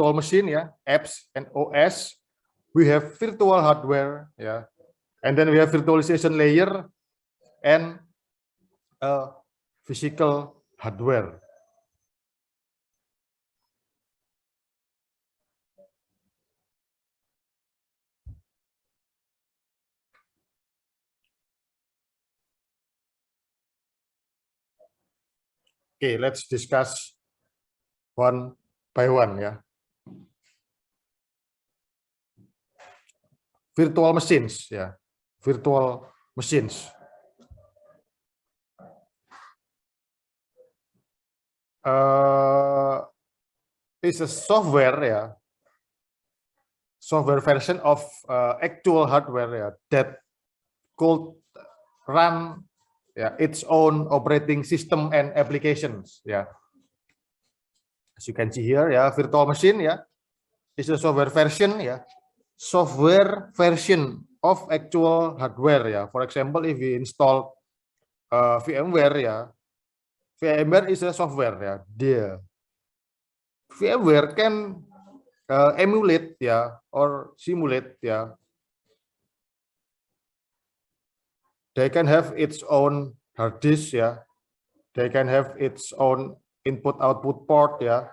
virtual machine, yeah, apps and OS. We have virtual hardware, yeah, and then we have virtualization layer and physical hardware. Okay, let's discuss one by one, yeah. Virtual machines, yeah, virtual machines. Is a software, yeah, software version of actual hardware, yeah, that could run, yeah, its own operating system and applications, yeah. As you can see here, yeah, virtual machine, yeah, is a software version, yeah, software version of actual hardware, yeah. For example, if we install VMware, yeah, VMware is a software, yeah. VMware can emulate, yeah, or simulate, yeah. They can have its own hard disk, yeah. They can have its own input-output port, yeah,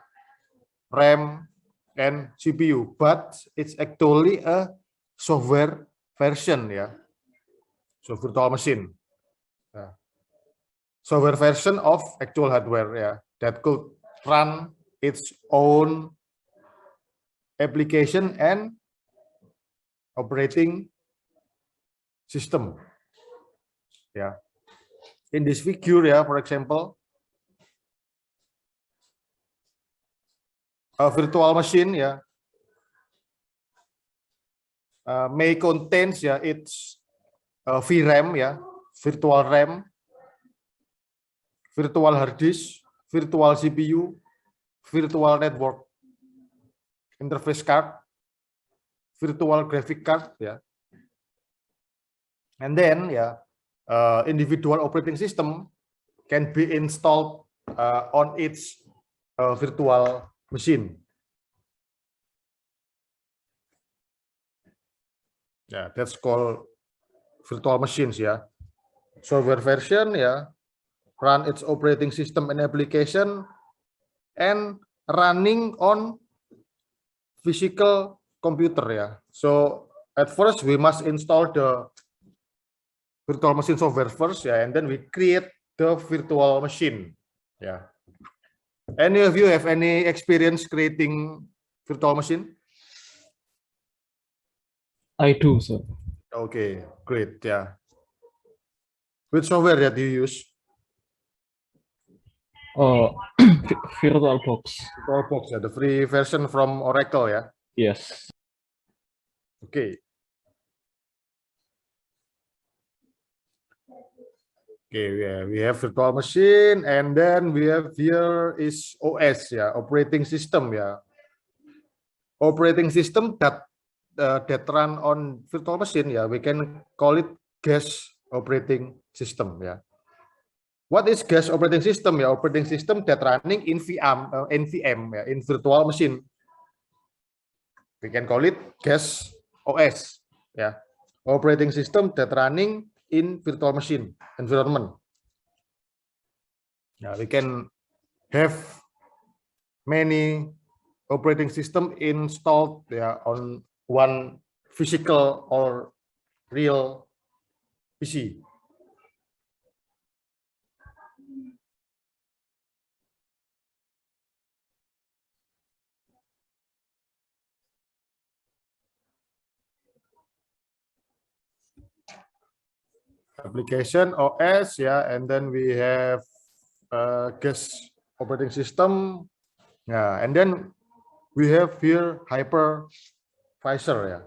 RAM and CPU, but it's actually a software version, yeah. So virtual machine, yeah. Software version of actual hardware, yeah, that could run its own application and operating system, yeah. In this figure, yeah, for example, a virtual machine, yeah, may contains, yeah, its VRAM, yeah, virtual RAM, virtual hard disk, virtual CPU, virtual network interface card, virtual graphic card, yeah, and then, yeah, individual operating system can be installed on its virtual machine. Yeah, that's called virtual machines, yeah. Software version, yeah, run its operating system and application, and running on physical computer, yeah. So at first we must install the virtual machine software first, yeah, and then we create the virtual machine, yeah. Any of you have any experience creating virtual machine? I do, sir. Okay, great, yeah. Which software that you use? VirtualBox. VirtualBox, yeah, the free version from Oracle, yeah. Yes. Okay. Okay, yeah, we have virtual machine, and then we have here is OS, yeah, operating system, yeah. Operating system that run on virtual machine, yeah, we can call it guest operating system, yeah. What is guest operating system? Yeah, operating system that running in NVM, yeah, in virtual machine. We can call it guest OS, yeah, operating system that running in virtual machine environment. Yeah, we can have many operating system installed, yeah, on one physical or real PC. Application OS, yeah, and then we have guest operating system, yeah, and then we have here hypervisor, yeah.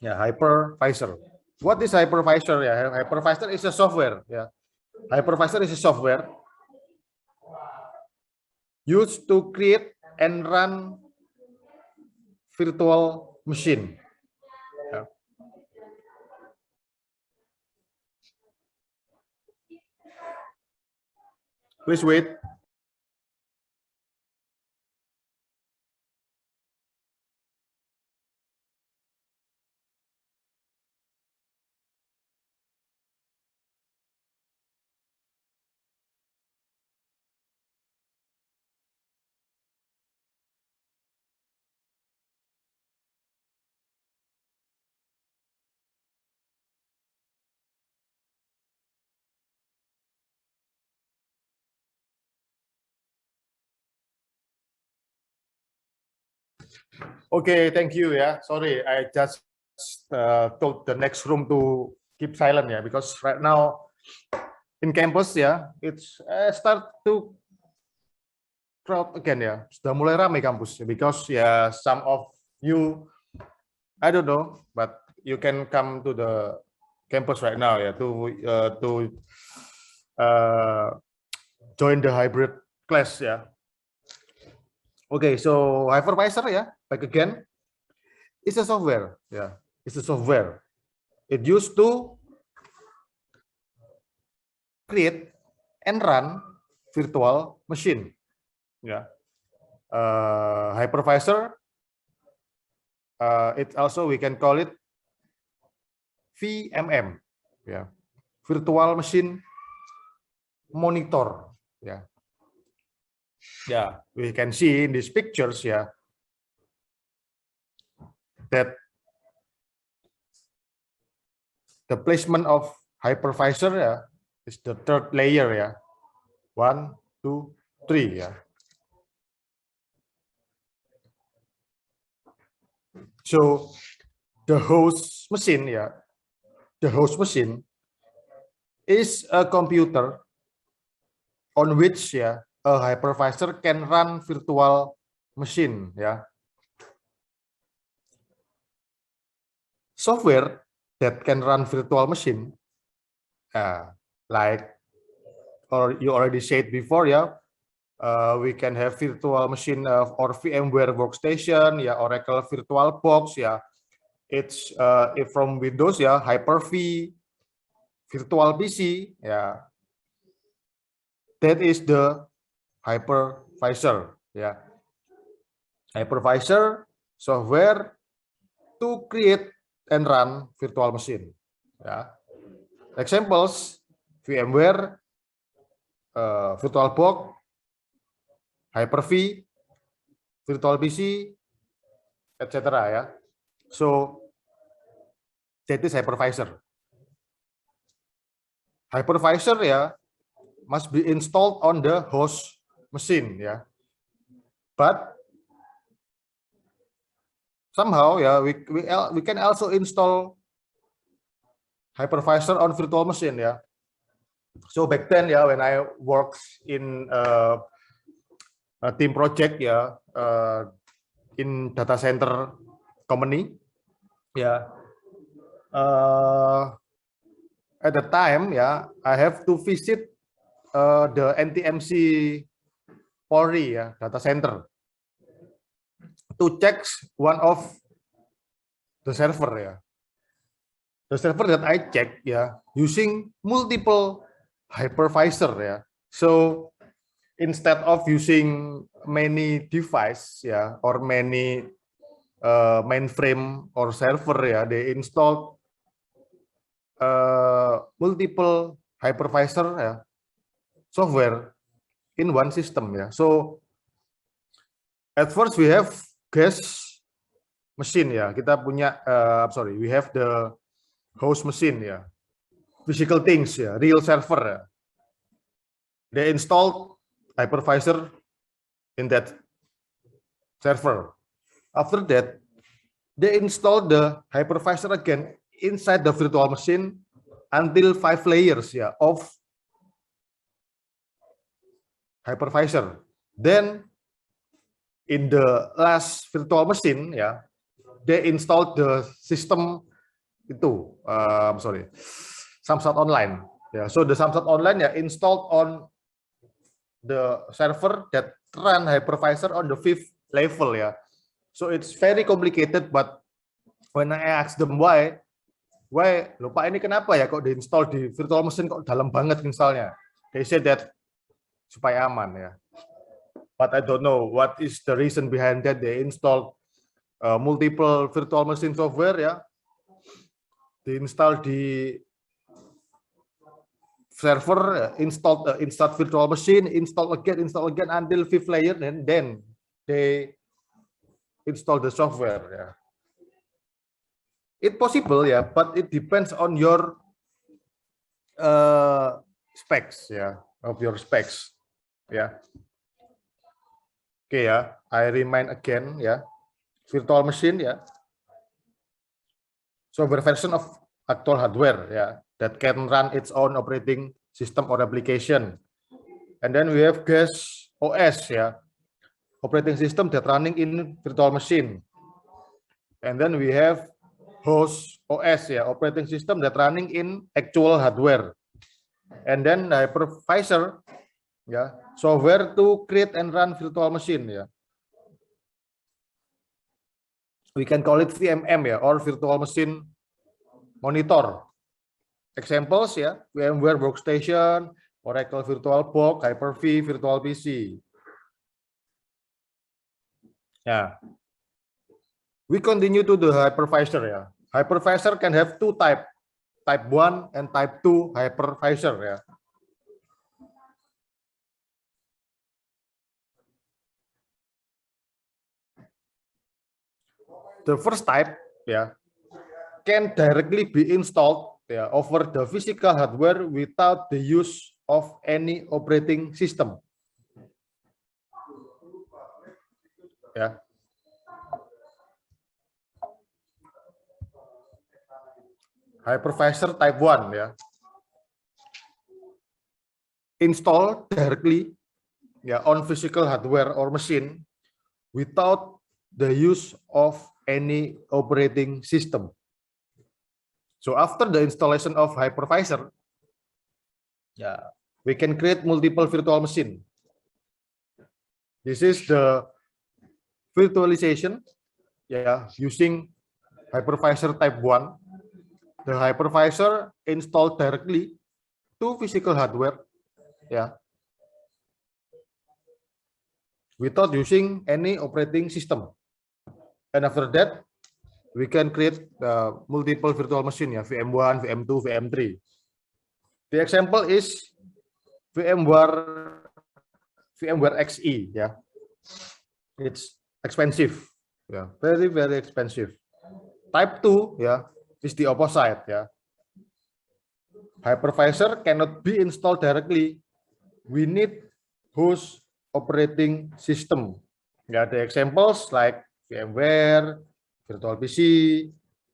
Yeah, hypervisor. What is hypervisor? Yeah, hypervisor is a software, yeah. Hypervisor is a software used to create and run virtual machine. Yeah. Please wait. Okay, thank you. Yeah, sorry, I just told the next room to keep silent. Yeah, because right now in campus, yeah, it's start to crowd again. Ya, sudah mulai ramai kampus. Because yeah, some of you, I don't know, but you can come to the campus right now. Yeah, to uh, join the hybrid class. Yeah. Okay, so hypervisor, yeah, back again, is a software. Yeah, it's a software. It used to create and run virtual machine. Yeah, hypervisor. It also we can call it VMM. Yeah, virtual machine monitor. Yeah, yeah, we can see in these pictures. Yeah, that the placement of hypervisor, yeah, is the third layer. Yeah, 1, 2, 3. Yeah. So the host machine, yeah, the host machine is a computer on which, yeah, a hypervisor can run virtual machine. Yeah, software that can run virtual machine, like, or you already said before, yeah, we can have virtual machine or VMware workstation, yeah, Oracle VirtualBox, yeah. It's if from Windows, yeah, Hyper-V, Virtual PC, yeah. That is the hypervisor, yeah. Hypervisor software to create and run virtual machine. Yeah. Examples: VMware, VirtualBox, Hyper-V, Virtual PC, etc. Ya. So that is hypervisor. Hypervisor, ya, must be installed on the host machine, ya. But somehow, yeah, we can also install hypervisor on virtual machine, yeah. So back then, yeah, when I worked in a team project, yeah, in data center company, yeah. At the time, yeah, I have to visit the NTMC Polri, yeah, data center to check one of the server, yeah. The server that I check, yeah, using multiple hypervisor, yeah. So instead of using many device, yeah, or many mainframe or server, yeah, they installed multiple hypervisor, yeah, software in one system, yeah. So at first we have guest machine, ya. Kita punya we have the host machine, ya. Physical things, ya, real server, ya. They installed hypervisor in that server. After that, they installed the hypervisor again inside the virtual machine until 5 layers, ya, of hypervisor. Then in the last virtual machine, ya, they installed the system itu, Samsat Online. Yeah, so the Samsat Online, yeah, installed on the server that run hypervisor on the 5th level, yeah. So it's very complicated, but when I ask them why lupa ini kenapa ya kok diinstal di virtual machine kok dalam banget installnya, they said that supaya aman, ya. But I don't know what is the reason behind that they installed multiple virtual machine software, ya, diinstal di server, install virtual machine, install again until 5th layer, and then they install the software. Yeah, it's possible, yeah, but it depends on your specs, yeah, of your specs, yeah. Okay, yeah, I remind again, yeah. virtual machine, yeah. Software version of actual hardware, yeah, that can run its own operating system or application. And then we have GAS OS, yeah, operating system that running in virtual machine. And then we have host OS, yeah, operating system that running in actual hardware. And then hypervisor, yeah, software to create and run virtual machine, yeah. We can call it VMM, yeah, or virtual machine monitor. Examples, yeah, VMware Workstation, Oracle VirtualBox, Hyper-V, Virtual PC. Yeah. We continue to the hypervisor, yeah. Hypervisor can have two type 1 and type 2 hypervisor, yeah. The first type, yeah, can directly be installed, yeah, over the physical hardware without the use of any operating system. Yeah. Hypervisor type 1, yeah, install directly, yeah, on physical hardware or machine without the use of any operating system. So after the installation of hypervisor, yeah, we can create multiple virtual machine. This is the virtualization, yeah, using hypervisor type 1. The hypervisor installed directly to physical hardware, yeah, without using any operating system. And after that, we can create multiple virtual machine, yeah, VM1, VM2, VM3. The example is VMware XE, yeah. It's expensive, yeah, very, very expensive. Type 2, yeah, is the opposite, yeah. Hypervisor cannot be installed directly. We need host operating system. Yeah, the examples like VMware, Virtual PC,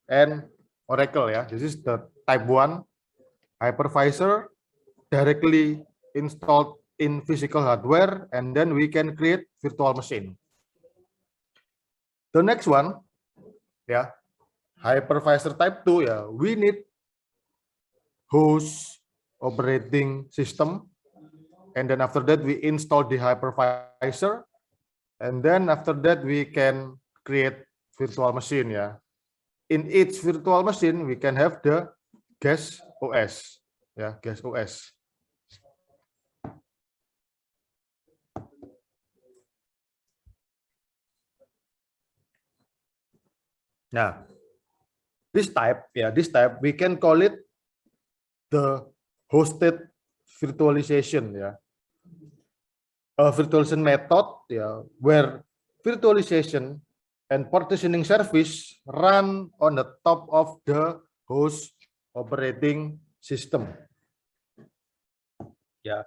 and Oracle, yeah. This is the type 1 hypervisor directly installed in physical hardware, and then we can create virtual machine. The next one, yeah, hypervisor type 2, yeah, we need host operating system, and then after that we install the hypervisor, and then after that we can create virtual machine, yeah. In each virtual machine we can have the GAS OS, yeah, GAS OS. Now, this type we can call it the hosted virtualization, yeah. A virtualization method, yeah, where virtualization and partitioning service run on the top of the host operating system. Yeah.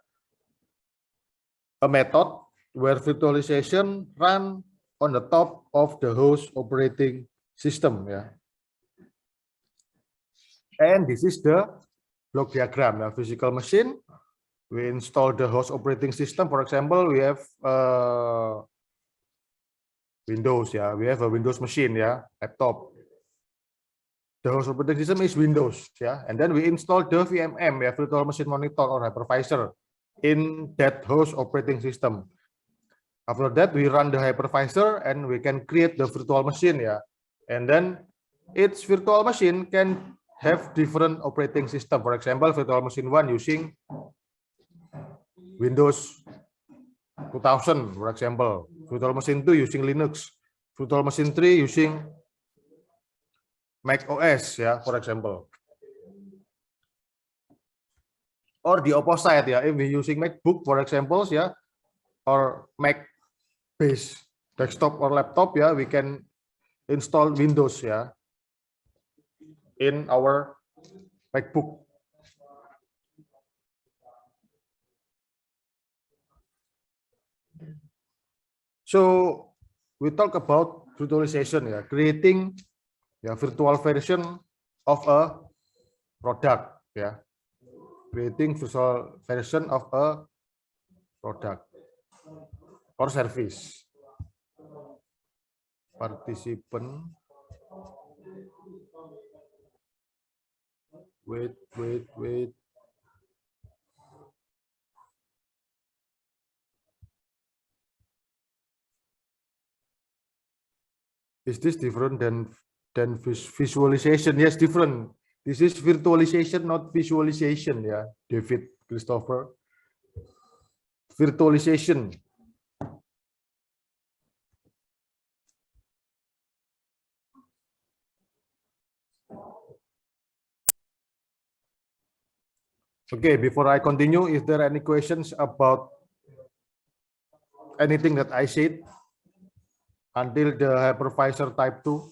A method where virtualization run on the top of the host operating system, yeah. And this is the block diagram, a physical machine. We install the host operating system. For example, we have Windows, yeah. We have a Windows machine, yeah, laptop. The host operating system is Windows, yeah. And then we install the VMM, yeah, virtual machine monitor or hypervisor in that host operating system. After that, we run the hypervisor and we can create the virtual machine, yeah. And then each virtual machine can have different operating system. For example, virtual machine 1 using Windows 2000, for example. Virtual machine 2 using Linux. Virtual machine 3 using Mac OS, yeah, for example. Or the opposite, yeah, if we using MacBook, for example, yeah, or Mac based desktop or laptop, yeah, we can install Windows, yeah, in our MacBook. So we talk about virtualization ya, creating ya virtual version of a product ya, creating virtual version of a product or service. Participant, wait. Is this different than visualization? Yes, different. This is virtualization, not visualization. Yeah, David Christopher. Virtualization. Okay, before I continue, is there any questions about anything that I said until the hypervisor type 2?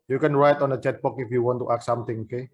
You can write on the chat box if you want to ask something, okay?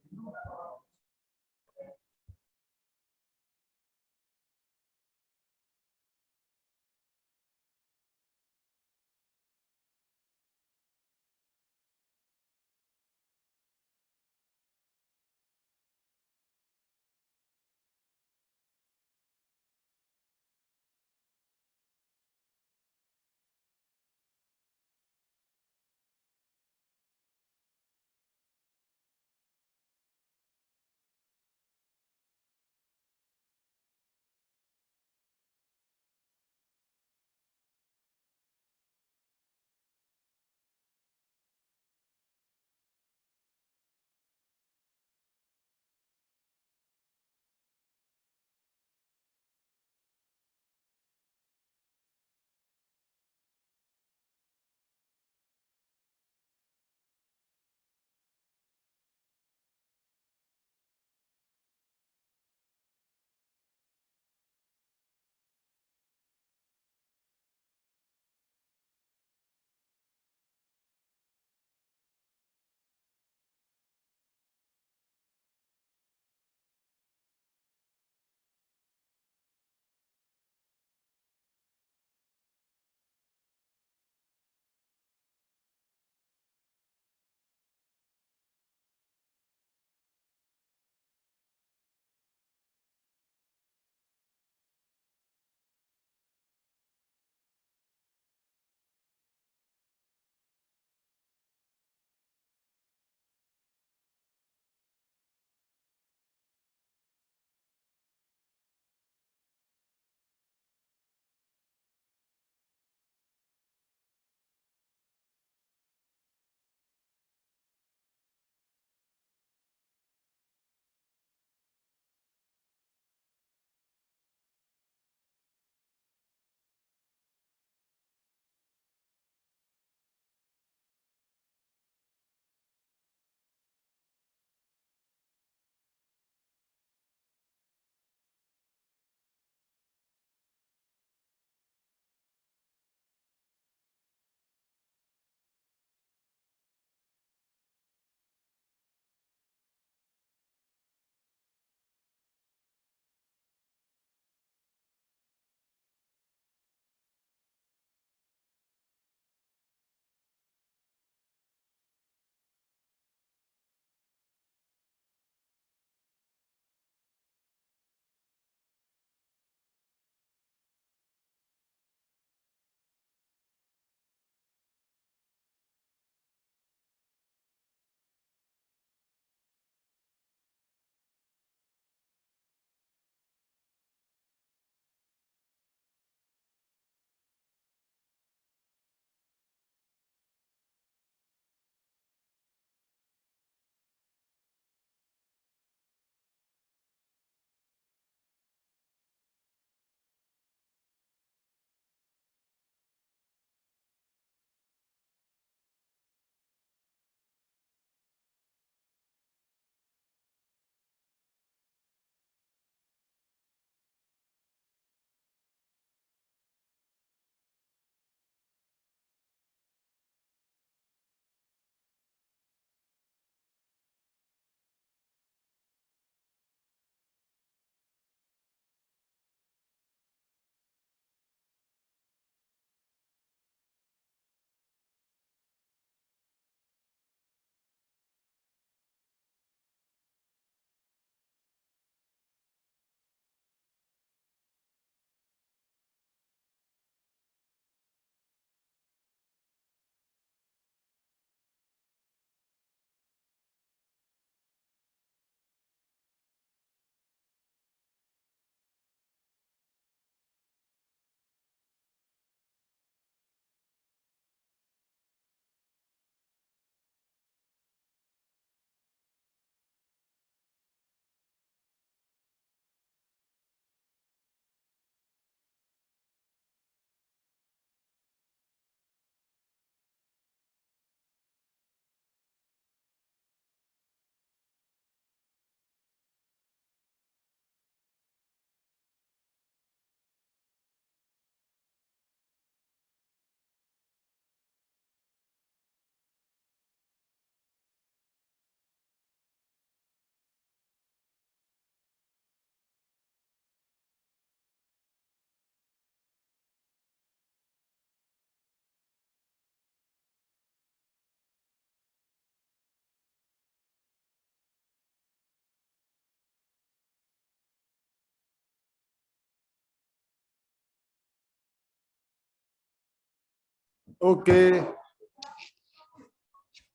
Okay,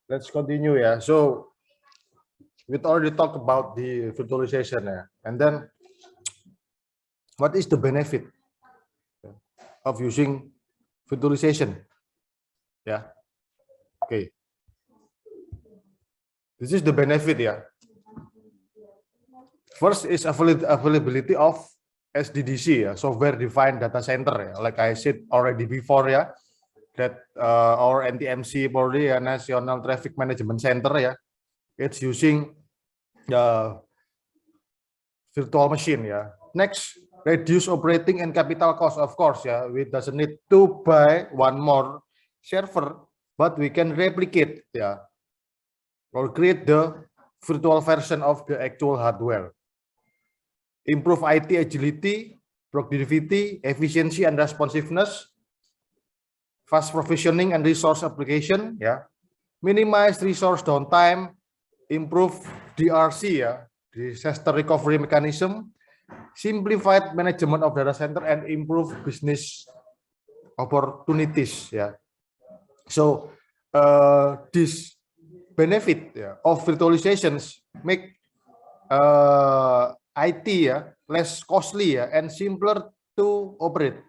let's continue. Yeah, so we already talked about the virtualization, and then what is the benefit of using virtualization? Yeah, okay. This is the benefit. Yeah, first is availability of SDDC, software defined data center. Like I said already before, that our NTMC Polri, National Traffic Management Center, it's using the virtual machine. Next, reduce operating and capital cost. Of course, we doesn't need to buy one more server, but we can replicate, or create the virtual version of the actual hardware. Improve IT agility, productivity, efficiency, and responsiveness. Fast provisioning and resource application, minimize resource downtime, improve DRC, disaster recovery mechanism, simplified management of data center, and improve business opportunities. So this benefit of virtualizations make IT less costly and simpler to operate.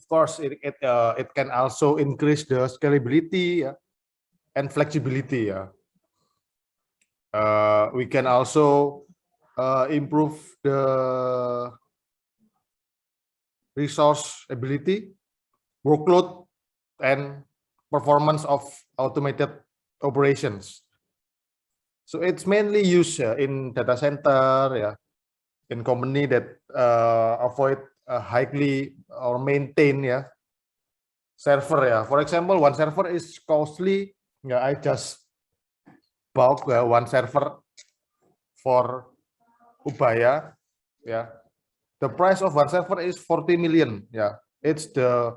Of course, it can also increase the scalability and flexibility. We can also improve the resource ability, workload, and performance of automated operations. So it's mainly used in data center, in company that avoid highly or maintain server. For example, one server is costly. I just bought one server for Ubaya. The price of one server is 40 million. It's the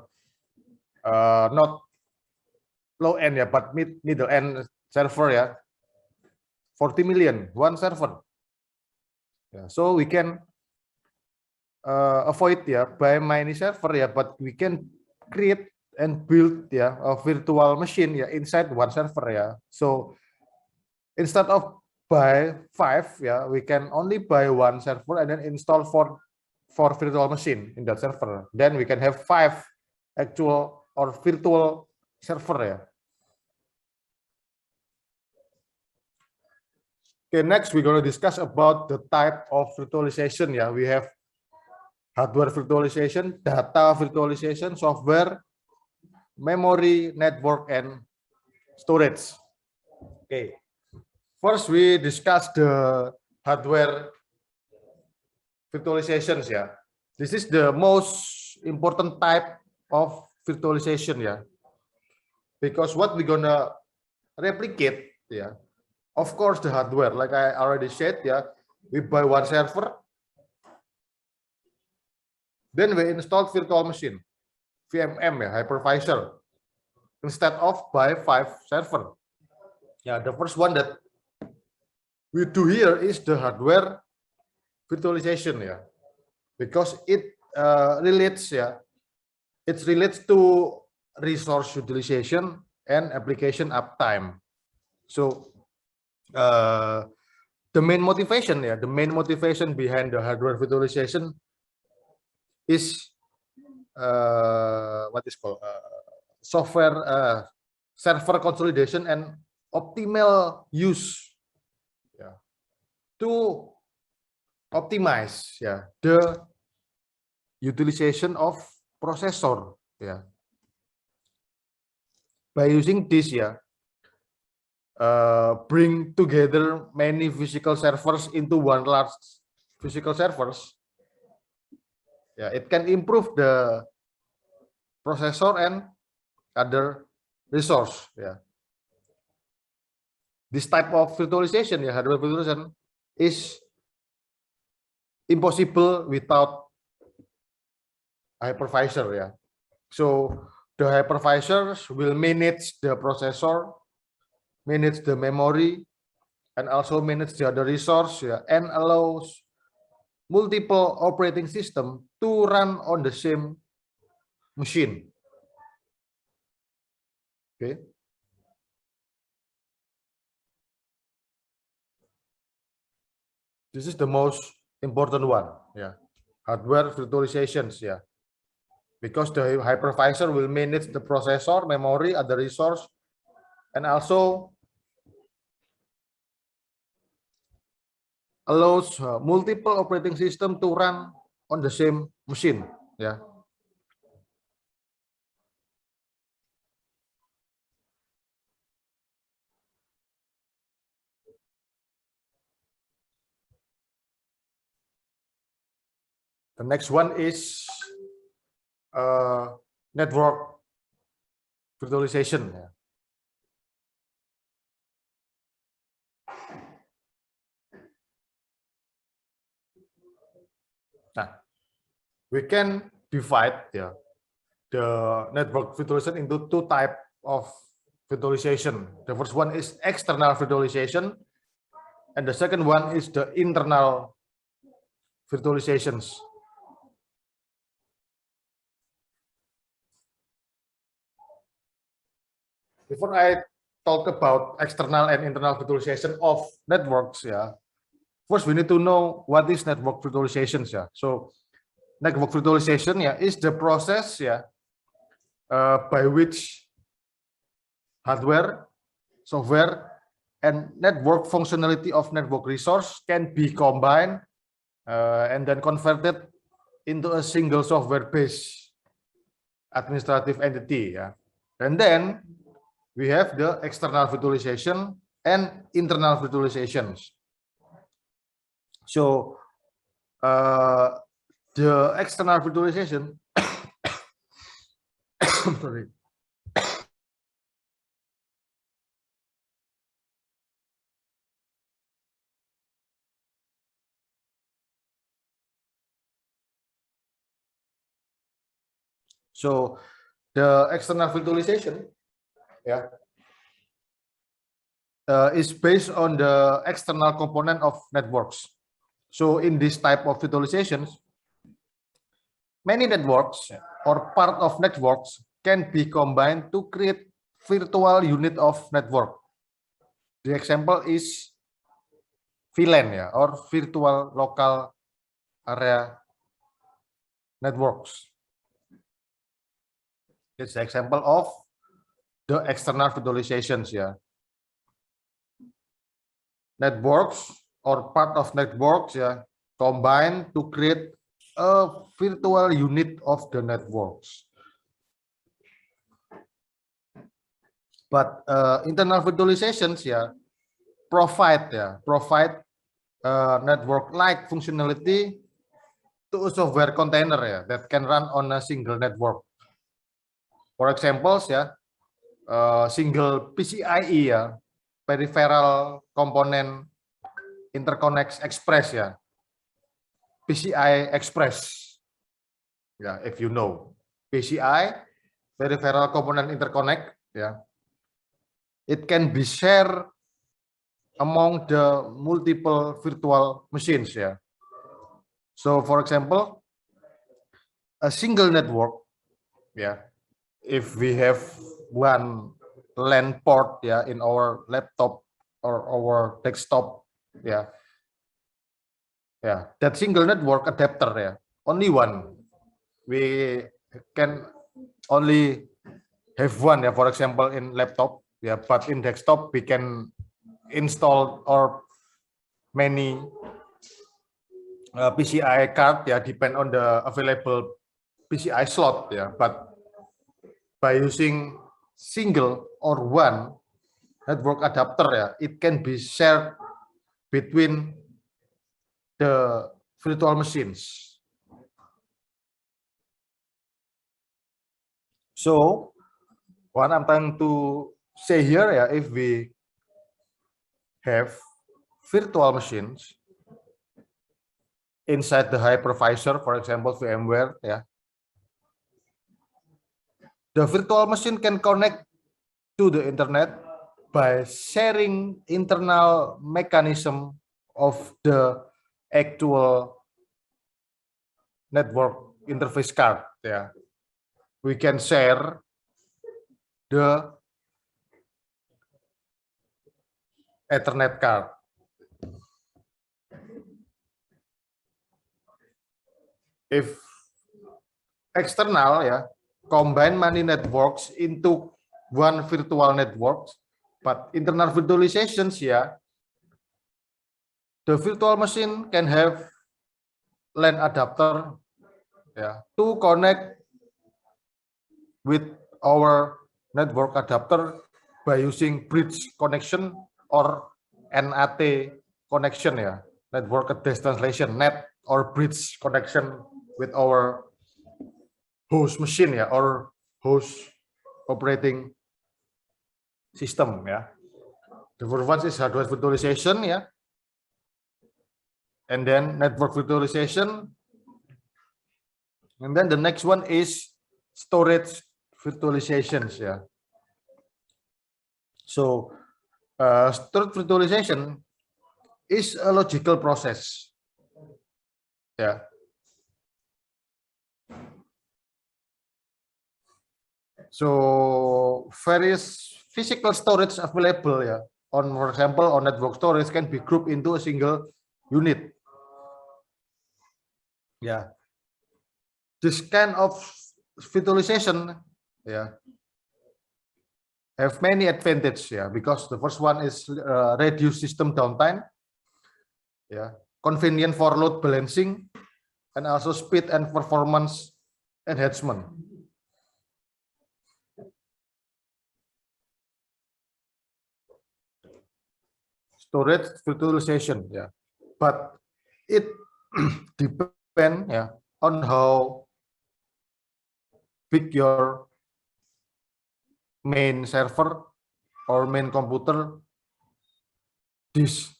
not low end, but middle end server. 40 million one server. So we can avoid buy many server, but we can create and build a virtual machine inside one server. So instead of buy 5, we can only buy one server and then install for virtual machine in that server. Then we can have 5 actual or virtual server. Okay, next we're going to discuss about the type of virtualization. We have hardware virtualization, data virtualization, software, memory, network, and storage. Okay, first we discuss the hardware virtualizations. This is the most important type of virtualization. Because what we're gonna replicate, of course, the hardware, like I already said, we buy one server, then we install virtual machine, VMM, hypervisor, instead of buy 5 server. The first one that we do here is the hardware virtualization, because it relates, it relates to resource utilization and application uptime. So the main motivation, behind the hardware virtualization is what is called software server consolidation and optimal use, to optimize the utilization of processor. By using this, bring together many physical servers into one large physical servers. It can improve the processor and other resource. This type of virtualization, hardware virtualization, is impossible without hypervisor. So the hypervisors will manage the processor, manage the memory, and also manage the other resource, and allows multiple operating system to run on the same machine. Okay. This is the most important one, yeah. Hardware virtualizations, yeah. Because the hypervisor will manage the processor, memory, other resource, and also allows multiple operating system to run on the same machine, yeah. The next one is network virtualization. Yeah. Nah, we can divide the network virtualization into two types of virtualization. The first one is external virtualization, and the second one is the internal virtualizations. Before I talk about external and internal virtualization of networks, yeah, first we need to know what is network virtualization. Yeah, so network virtualization, yeah, is the process, yeah, by which hardware, software, and network functionality of network resource can be combined and then converted into a single software-based administrative entity. Yeah, and then we have the external virtualization and internal virtualizations. So the external virtualization, sorry. So the external virtualization, yeah, is based on the external component of networks. So in this type of virtualizations, many networks or part of networks can be combined to create virtual unit of network. The example is VLAN, yeah, or virtual local area networks. It's the example of the external virtualizations, yeah. Networks or part of networks, yeah, combined to create a virtual unit of the networks. But internal virtualizations, yeah, provide network-like functionality to a software container, yeah, that can run on a single network. For examples, yeah, single PCIe, yeah, peripheral component interconnects express, yeah, PCI Express. Yeah, if you know PCI, peripheral component interconnect, yeah, it can be shared among the multiple virtual machines. Yeah. So, for example, a single network. Yeah. If we have one LAN port, yeah, in our laptop or our desktop, yeah, that single network adapter, yeah, only one. We can only have one, yeah, for example, in laptop, yeah, but in desktop we can install or many PCI card, yeah, depend on the available PCI slot, yeah, but by using single or one network adapter, yeah, it can be shared between the virtual machines. So what I'm trying to say here, yeah, if we have virtual machines inside the hypervisor, for example, VMware, yeah, the virtual machine can connect to the internet by sharing internal mechanism of the actual network interface card. Yeah, we can share the Ethernet card. If external, yeah, combine many networks into one virtual network, but internal virtualizations, yeah, the virtual machine can have LAN adapter, yeah, to connect with our network adapter by using bridge connection or NAT connection, yeah, network address translation, NAT or bridge connection with our host machine, yeah, or host operating system, yeah. The first one is hardware virtualization, yeah, and then network virtualization, and then the next one is storage virtualizations, yeah. So storage virtualization is a logical process, yeah. So various physical storage available, yeah, on, for example, on network storage can be grouped into a single unit. Yeah, this kind of virtualization, yeah, have many advantages, yeah, because the first one is reduce system downtime, yeah, convenient for load balancing, and also speed and performance enhancement. Storage virtualization, yeah, but it depends, yeah, on how big your main server or main computer disk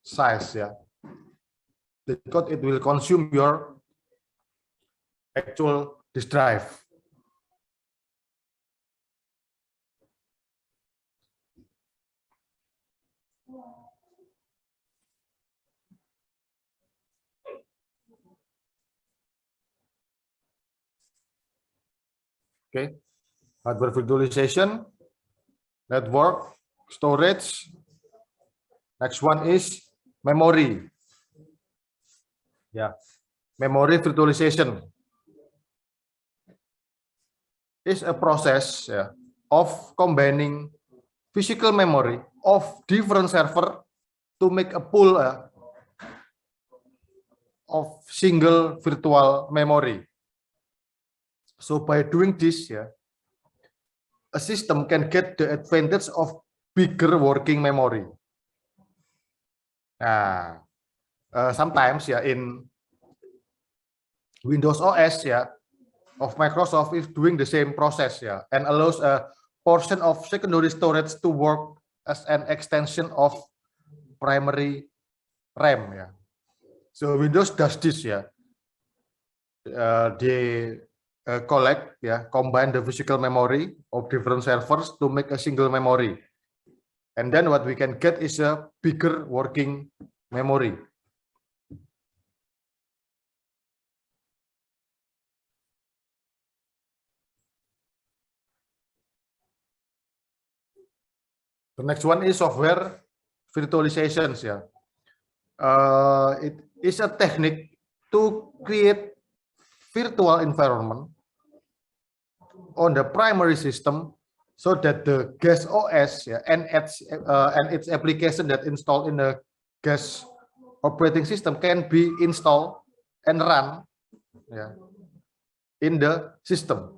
size, yeah, because it will consume your actual disk drive. Okay, hardware virtualization, network, storage. Next one is memory. Yeah, memory virtualization is a process, yeah, of combining physical memory of different server to make a pool of single virtual memory. So by doing this, yeah, a system can get the advantage of bigger working memory. Nah, sometimes, yeah, in Windows OS, yeah, of Microsoft is doing the same process, yeah, and allows a portion of secondary storage to work as an extension of primary RAM, yeah. So Windows does this, yeah. They collect, yeah, combine the physical memory of different servers to make a single memory, and then what we can get is a bigger working memory. The next one is software virtualizations, yeah. It is a technique to create virtual environment on the primary system so that the guest OS, yeah, and its application that installed in the guest operating system can be installed and run, yeah, in the system.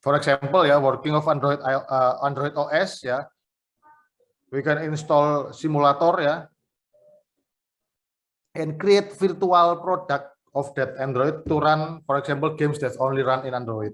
For example, yeah, working of Android OS, yeah, we can install simulator, yeah, and create virtual product of that Android to run, for example, games that only run in Android.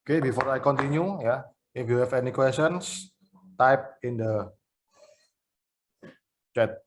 Okay, before I continue, yeah, if you have any questions, type in the chat.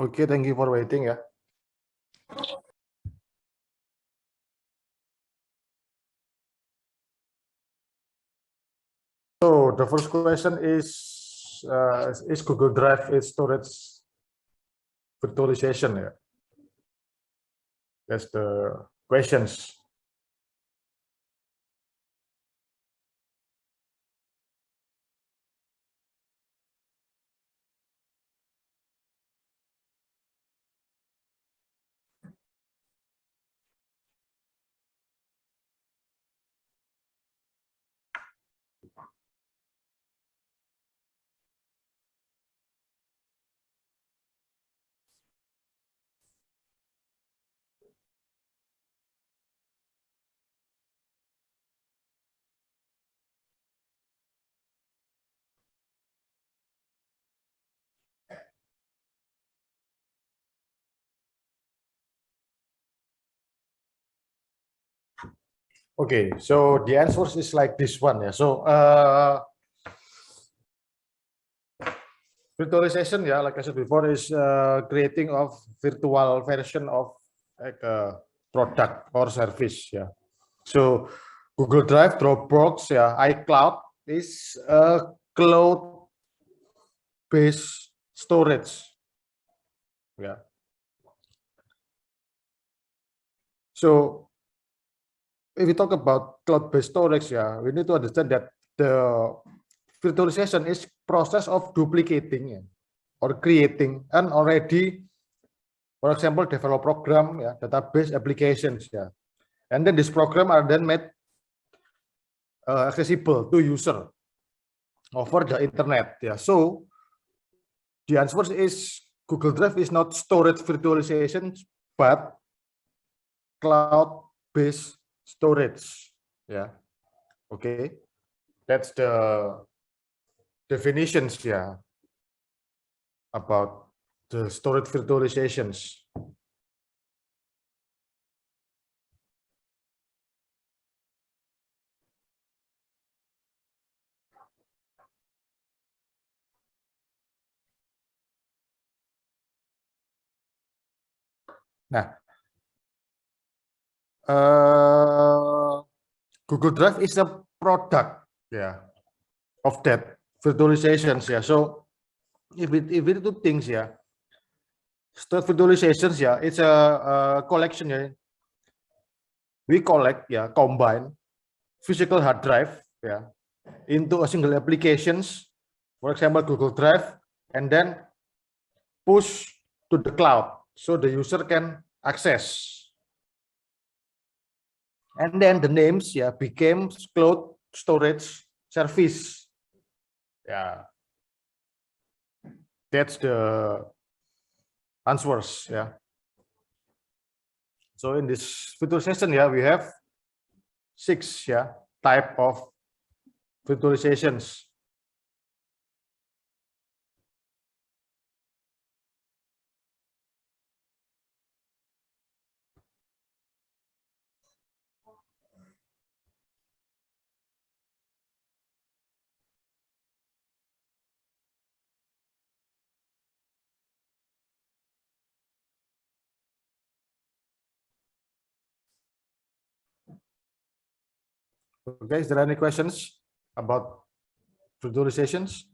Okay, thank you for waiting ya. So the first question is Google Drive is storage virtualization ya? That's the questions. Okay, so the answer is like this one ya. So virtualization ya, like I said before, is creating of virtual version of like a product or service ya. So Google Drive, Dropbox ya, iCloud is a cloud-based storage ya. So if we talk about cloud-based storage, yeah, we need to understand that the virtualization is process of duplicating or creating an already, for example, develop program, yeah, database applications, yeah, and then this program are then made accessible to user over the internet, yeah. So the answer is Google Drive is not storage virtualization, but cloud-based storage, yeah. Okay, that's the definitions yeah about the storage virtualizations. Nah, Google Drive is a product yeah of that virtualizations yeah. So if we do things yeah, storage virtualizations yeah, it's a collection yeah. We collect yeah, combine physical hard drive yeah into a single applications, for example Google Drive, and then push to the cloud so the user can access. And then the names yeah became cloud storage service. Yeah, that's the answers. Yeah. So in this virtualization, yeah, we have 6 yeah type of virtualizations. Okay, is there any questions about virtualizations?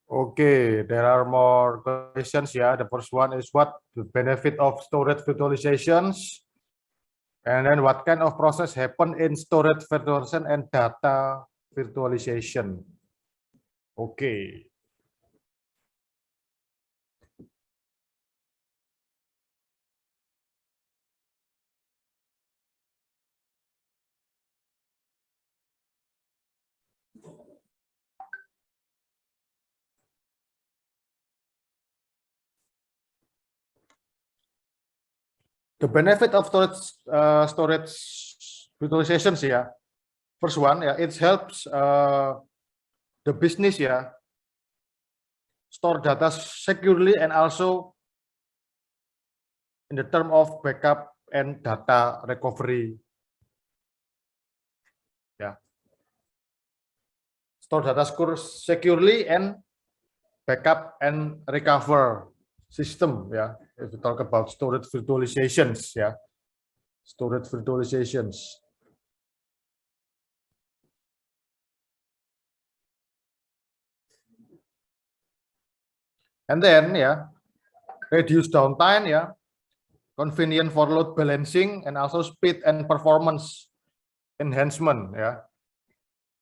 Okay, there are more questions. Yeah, the first one is what the benefit of storage virtualizations, and then what kind of process happen in storage virtualization and data virtualization. Okay. The benefit of storage virtualizations, yeah. First one, yeah, it helps the business, yeah, store data securely and also in the term of backup and data recovery. Yeah, store data securely and backup and recover system. Yeah, if we talk about storage virtualizations, yeah, storage virtualizations. And then, yeah, reduce downtime, yeah, convenient for load balancing, and also speed and performance enhancement. Yeah.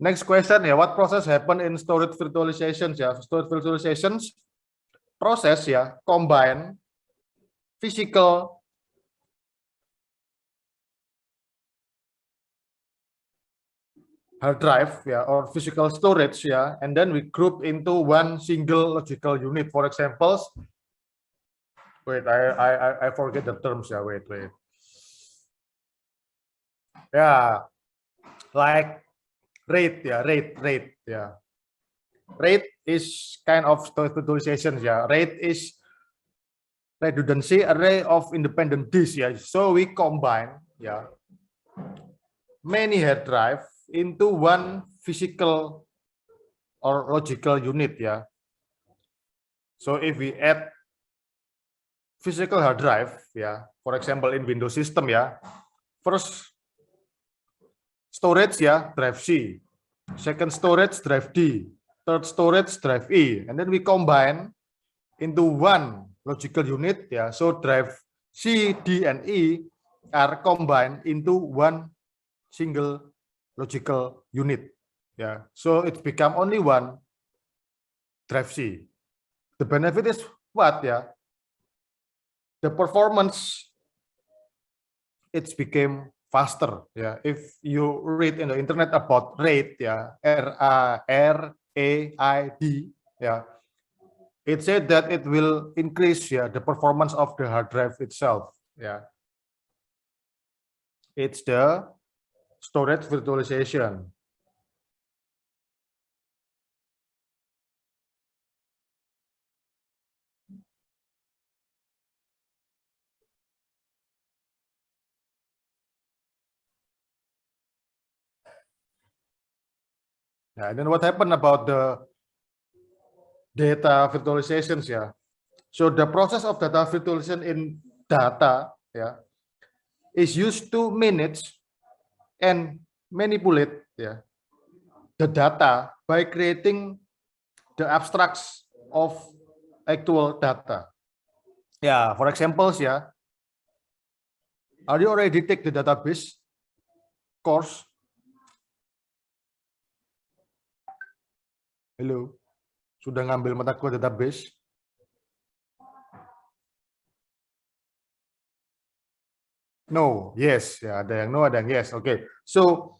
Next question, yeah, what process happen in storage virtualizations? Yeah, storage virtualizations process, yeah, combine physical hard drive, yeah, or physical storage, yeah, and then we group into one single logical unit. For examples, wait, I forget the terms. Yeah, wait. Yeah, like RAID, yeah, RAID, yeah. RAID is kind of storage virtualization, yeah. RAID is redundancy array of independent disks, yeah. So we combine, yeah, many hard drive into one physical or logical unit, yeah. So if we add physical hard drive, yeah, for example in Windows system, yeah, first storage, yeah, drive C, second storage drive D, third storage drive E, and then we combine into one logical unit, yeah. So drive C, D, and E are combined into one single logical unit, yeah. So it become only one drive C. The benefit is what, yeah? The performance, it's became faster, yeah. If you read in the internet about RAID, yeah, RAID, yeah, it said that it will increase, yeah, the performance of the hard drive itself, yeah. It's the storage virtualization. Yeah, and then what happened about the data virtualizations, yeah. So the process of data virtualization in data, yeah, is used to manage and manipulate, yeah, the data by creating the abstracts of actual data. Yeah, for examples, yeah, are you already take the database course? Hello, sudah ngambil mata kuliah database? No, yes, ya, ada yang no, ada yang yes. Okay, so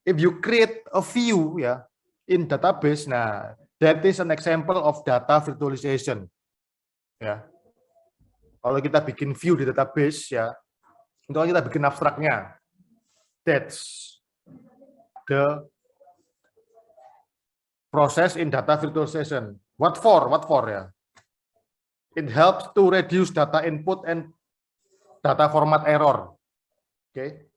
if you create a view, ya, in database, nah, that is an example of data virtualization, ya. Kalau kita bikin view di database, ya, itu kan kita bikin abstraknya. That's the process in data virtualization. What for? What for, ya? It helps to reduce data input and data format error. Okay.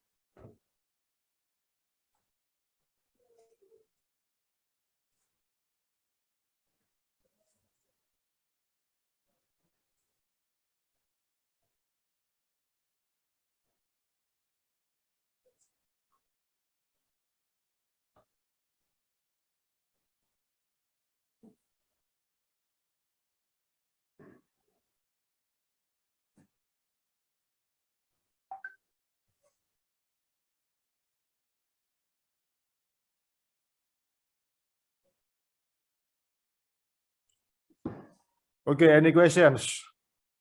Okay, any questions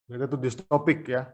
related to this topic? Yeah.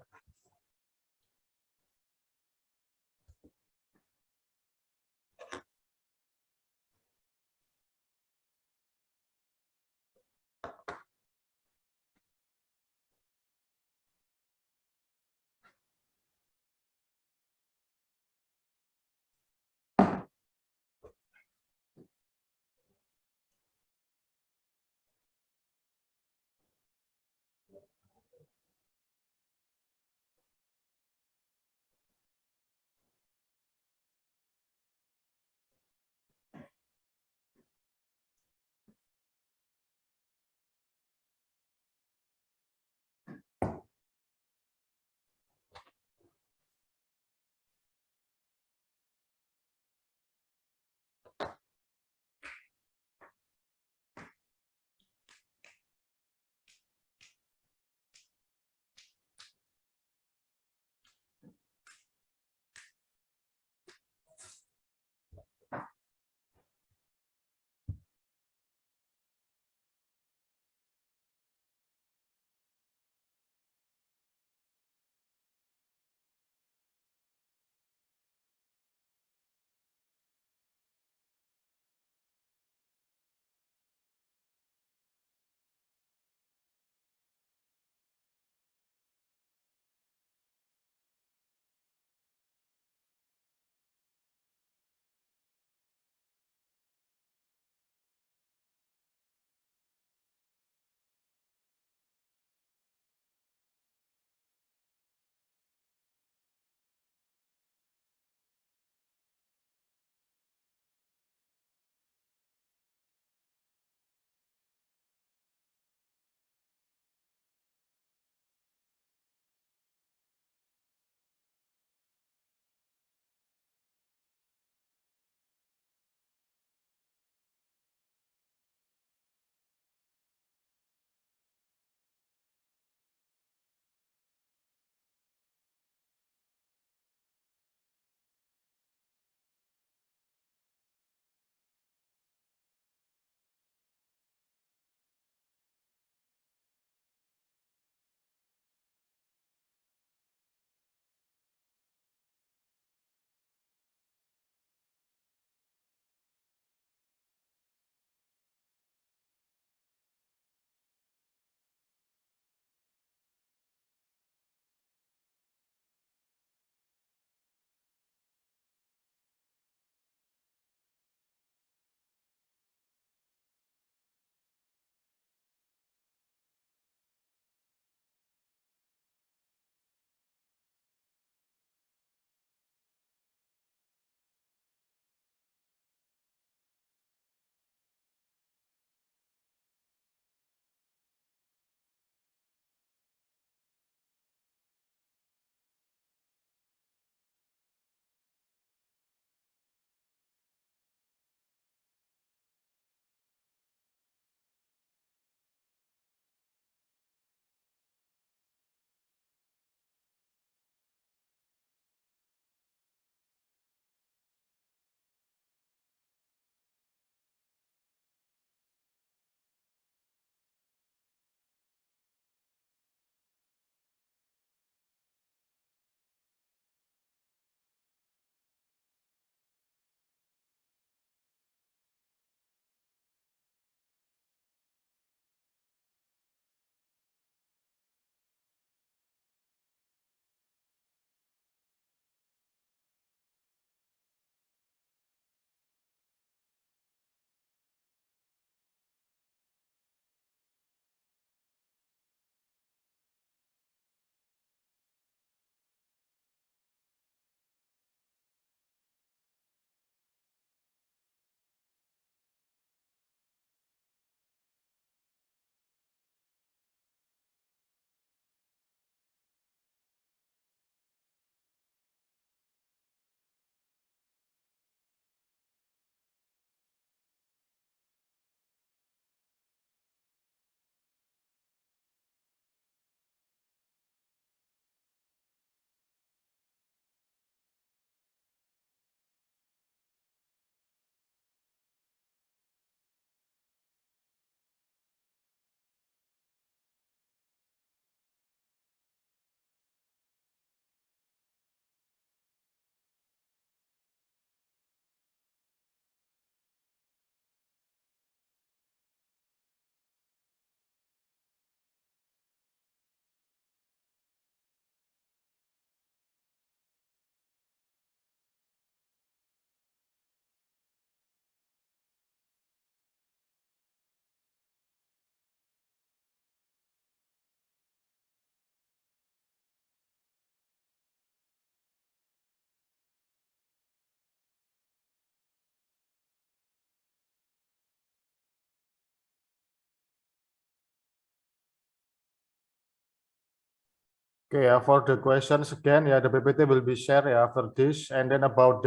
Okay, for the questions again, the PPT will be shared after this, and then about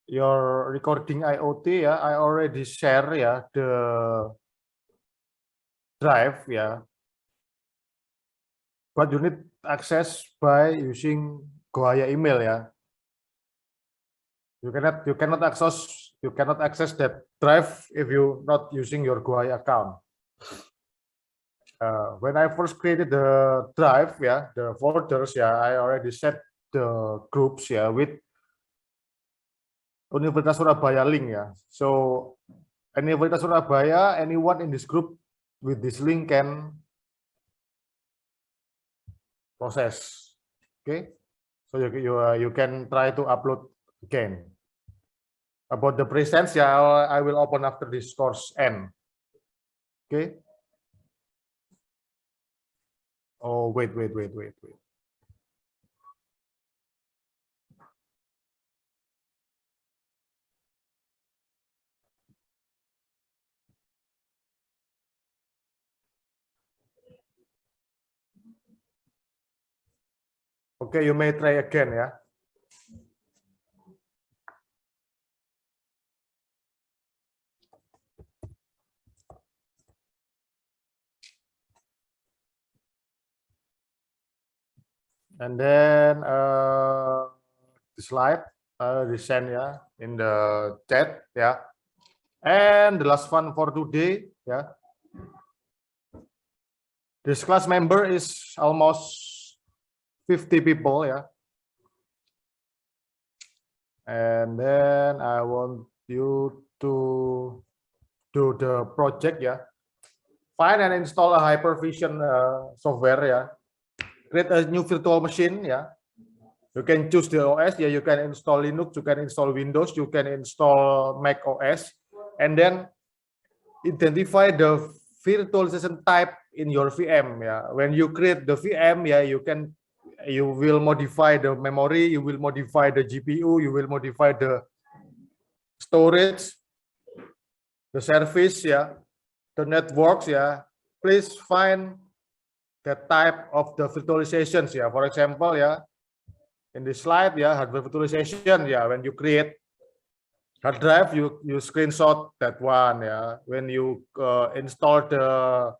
your recording IoT, I already share the drive, but you need access by using Gohaya email, You cannot access that drive if you not using your Gohaya account. When I first created the drive, the folders, I already set the groups, with Universitas Surabaya link, So Universitas Surabaya, anyone in this group with this link can process. Okay, so you can try to upload again. About the presence, I will open after this course end. Okay. Oh, wait. Okay, you may try again, And then the slide resend, in the chat, And the last one for today, This class member is almost 50 people, And then I want you to do the project, Find and install a Hypervision software, Create a new virtual machine, You can choose the OS, You can install Linux, you can install Windows, you can install Mac OS, and then identify the virtualization type in your VM. When you create the VM, you will modify the memory, you will modify the GPU, you will modify the storage, the service, the networks, Please find the type of the virtualizations, For example, in this slide, hardware virtualization, when you create hard drive, you screenshot that one, When you install the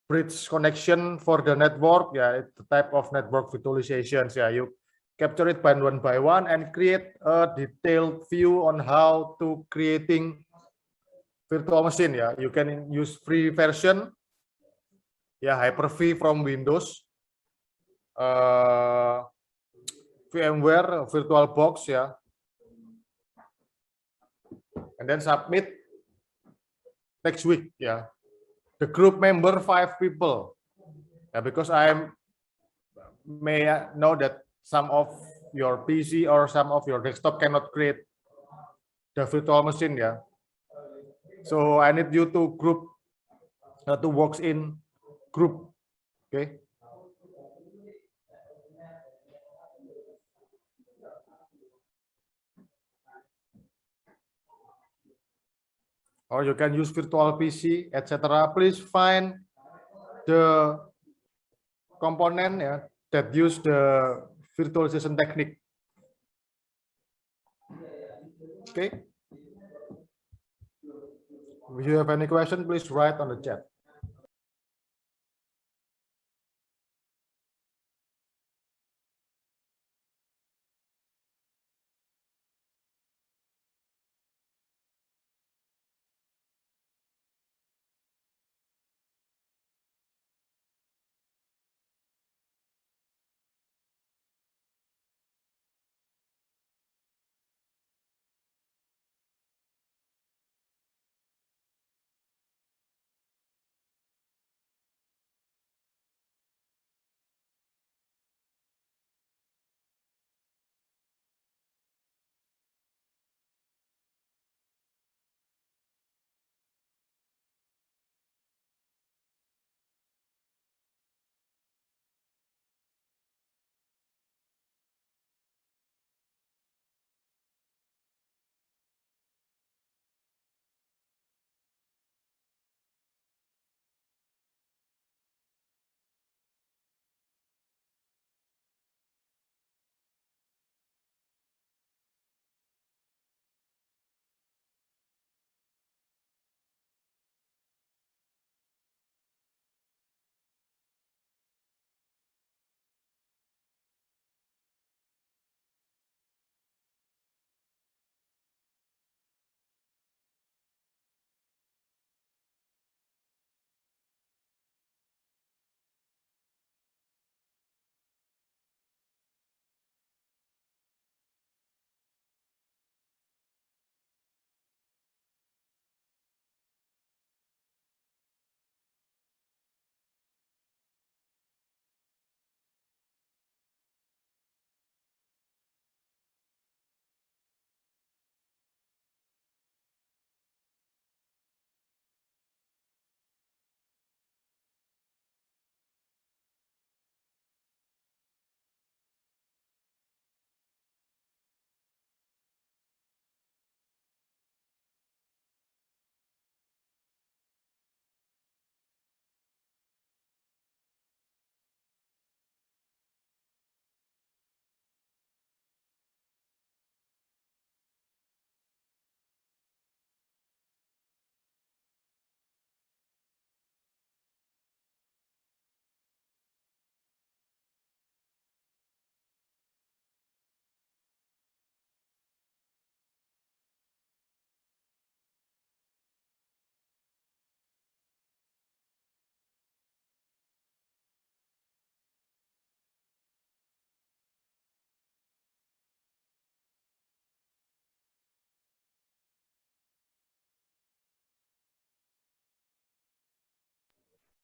bridge connection for the network, it's the type of network virtualizations, You capture it one by one and create a detailed view on how to creating virtual machine, You can use free version, Hyper-V from Windows, VMware VirtualBox, and then submit next week, The group member 5 people, because I may know that some of your PC or some of your desktop cannot create the virtual machine, So I need you to group to work in group, okay? Or you can use virtual PC, etc. Please find the component that use the virtualization technique. Okay. If you have any question, please write on the chat.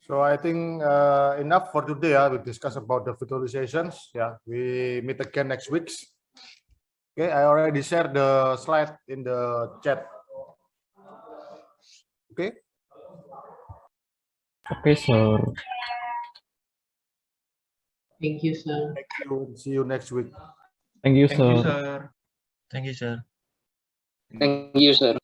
So I think enough for today. We discuss about the visualizations. Yeah, we meet again next week. Okay, I already shared the slide in the chat. Okay. Okay, sir. Thank you, sir. Thank you. See you next week. Thank you, Thank you, sir. sir. Thank you, sir. Thank you, sir.